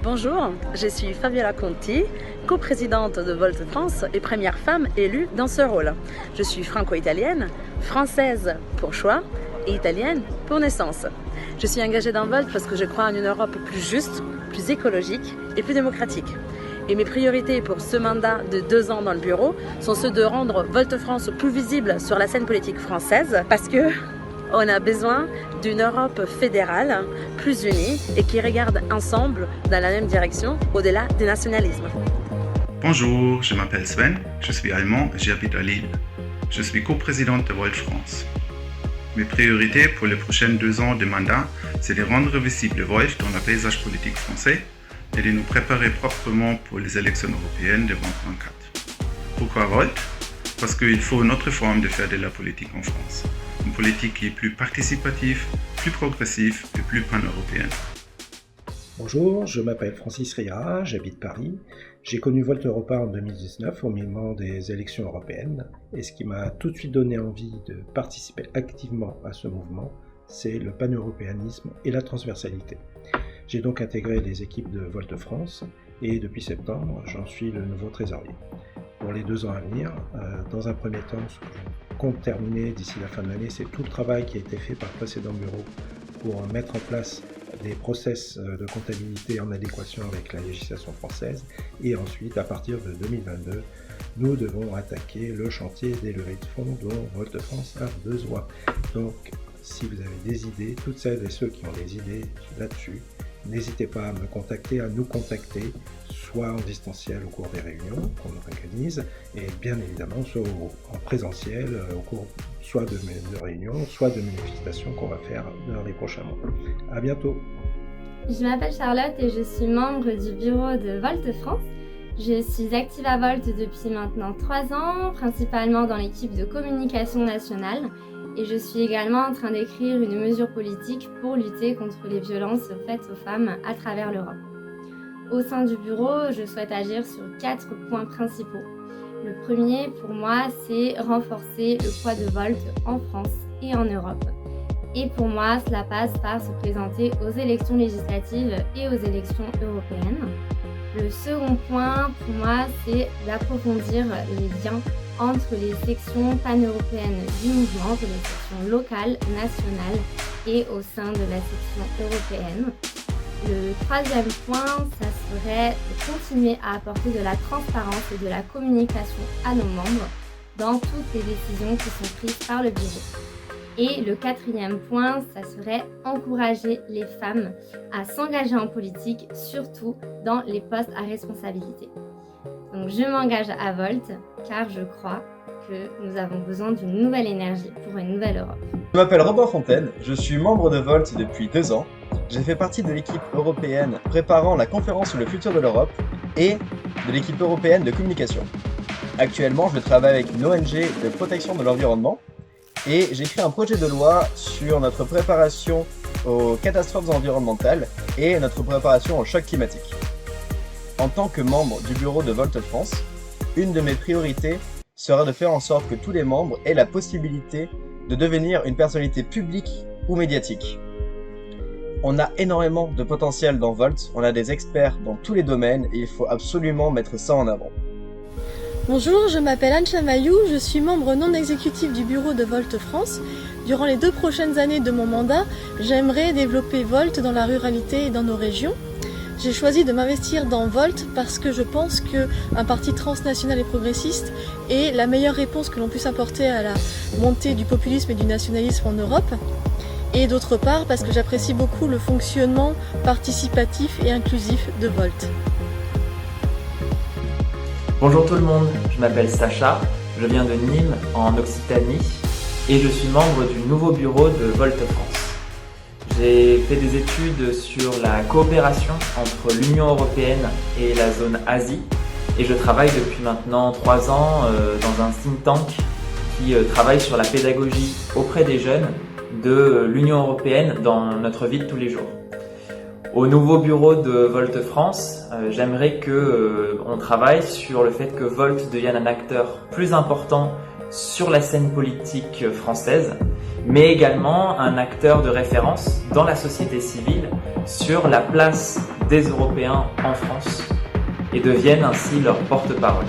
Bonjour, je suis Fabiola Conti, coprésidente de Volt France et première femme élue dans ce rôle. Je suis franco-italienne, française pour choix et italienne pour naissance. Je suis engagée dans Volt parce que je crois en une Europe plus juste, plus écologique et plus démocratique. Et mes priorités pour ce mandat de 2 ans dans le bureau sont ceux de rendre Volt France plus visible sur la scène politique française parce que on a besoin d'une Europe fédérale, plus unie et qui regarde ensemble dans la même direction au-delà des nationalismes. Bonjour, je m'appelle Sven, je suis allemand et j'habite à Lille. Je suis coprésidente de Volt France. Mes priorités pour les prochaines 2 ans de mandat, c'est de rendre visible Volt dans le paysage politique français et de nous préparer proprement pour les élections européennes de 2024. Pourquoi Volt? Parce qu'il faut une autre forme de faire de la politique en France. Une politique qui est plus participative, plus progressive et plus pan-européenne. Bonjour, je m'appelle Francis Riera, j'habite Paris. J'ai connu Volt Europa en 2019 au moment des élections européennes et ce qui m'a tout de suite donné envie de participer activement à ce mouvement, c'est le pan-européanisme et la transversalité. J'ai donc intégré les équipes de Volt France et depuis septembre, j'en suis le nouveau trésorier. Pour les 2 ans à venir, dans un premier temps, ce que je compte terminer d'ici la fin de l'année, c'est tout le travail qui a été fait par le précédent bureau pour mettre en place des process de comptabilité en adéquation avec la législation française. Et ensuite, à partir de 2022, nous devons attaquer le chantier des levées de fonds dont Volt France a besoin. Donc, si vous avez des idées, toutes celles et ceux qui ont des idées là-dessus, n'hésitez pas à me contacter, à nous contacter, soit en distanciel au cours des réunions qu'on organise, et bien évidemment soit en présentiel au cours soit de réunions, soit de manifestations qu'on va faire dans les prochains mois. À bientôt. Je m'appelle Charlotte et je suis membre du bureau de Volt France. Je suis active à Volt depuis maintenant 3 ans, principalement dans l'équipe de communication nationale. Et je suis également en train d'écrire une mesure politique pour lutter contre les violences faites aux femmes à travers l'Europe. Au sein du bureau, je souhaite agir sur 4 points principaux. Le premier, pour moi, c'est renforcer le poids de Volt en France et en Europe. Et pour moi, cela passe par se présenter aux élections législatives et aux élections européennes. Le second point, pour moi, c'est d'approfondir les liens entre les sections pan-européennes du mouvement, les sections locales, nationales et au sein de la section européenne. Le troisième point, ça serait de continuer à apporter de la transparence et de la communication à nos membres dans toutes les décisions qui sont prises par le bureau. Et le quatrième point, ça serait encourager les femmes à s'engager en politique, surtout dans les postes à responsabilité. Donc je m'engage à Volt car je crois que nous avons besoin d'une nouvelle énergie pour une nouvelle Europe. Je m'appelle Robin Fontaine, je suis membre de Volt depuis 2 ans. J'ai fait partie de l'équipe européenne préparant la conférence sur le futur de l'Europe et de l'équipe européenne de communication. Actuellement, je travaille avec une ONG de protection de l'environnement et j'écris un projet de loi sur notre préparation aux catastrophes environnementales et notre préparation au choc climatique. En tant que membre du bureau de Volt France, une de mes priorités sera de faire en sorte que tous les membres aient la possibilité de devenir une personnalité publique ou médiatique. On a énormément de potentiel dans Volt, on a des experts dans tous les domaines et il faut absolument mettre ça en avant. Bonjour, je m'appelle Anne Chamaillou, je suis membre non exécutif du bureau de Volt France. Durant les 2 prochaines années de mon mandat, j'aimerais développer Volt dans la ruralité et dans nos régions. J'ai choisi de m'investir dans Volt parce que je pense qu'un parti transnational et progressiste est la meilleure réponse que l'on puisse apporter à la montée du populisme et du nationalisme en Europe. Et d'autre part parce que j'apprécie beaucoup le fonctionnement participatif et inclusif de Volt. Bonjour tout le monde, je m'appelle Sacha, je viens de Nîmes en Occitanie et je suis membre du nouveau bureau de Volt France. J'ai fait des études sur la coopération entre l'Union européenne et la zone Asie et je travaille depuis maintenant 3 ans dans un think tank qui travaille sur la pédagogie auprès des jeunes de l'Union européenne dans notre vie de tous les jours. Au nouveau bureau de Volt France, j'aimerais qu'on travaille sur le fait que Volt devienne un acteur plus important sur la scène politique française, mais également un acteur de référence dans la société civile sur la place des Européens en France et deviennent ainsi leur porte-parole.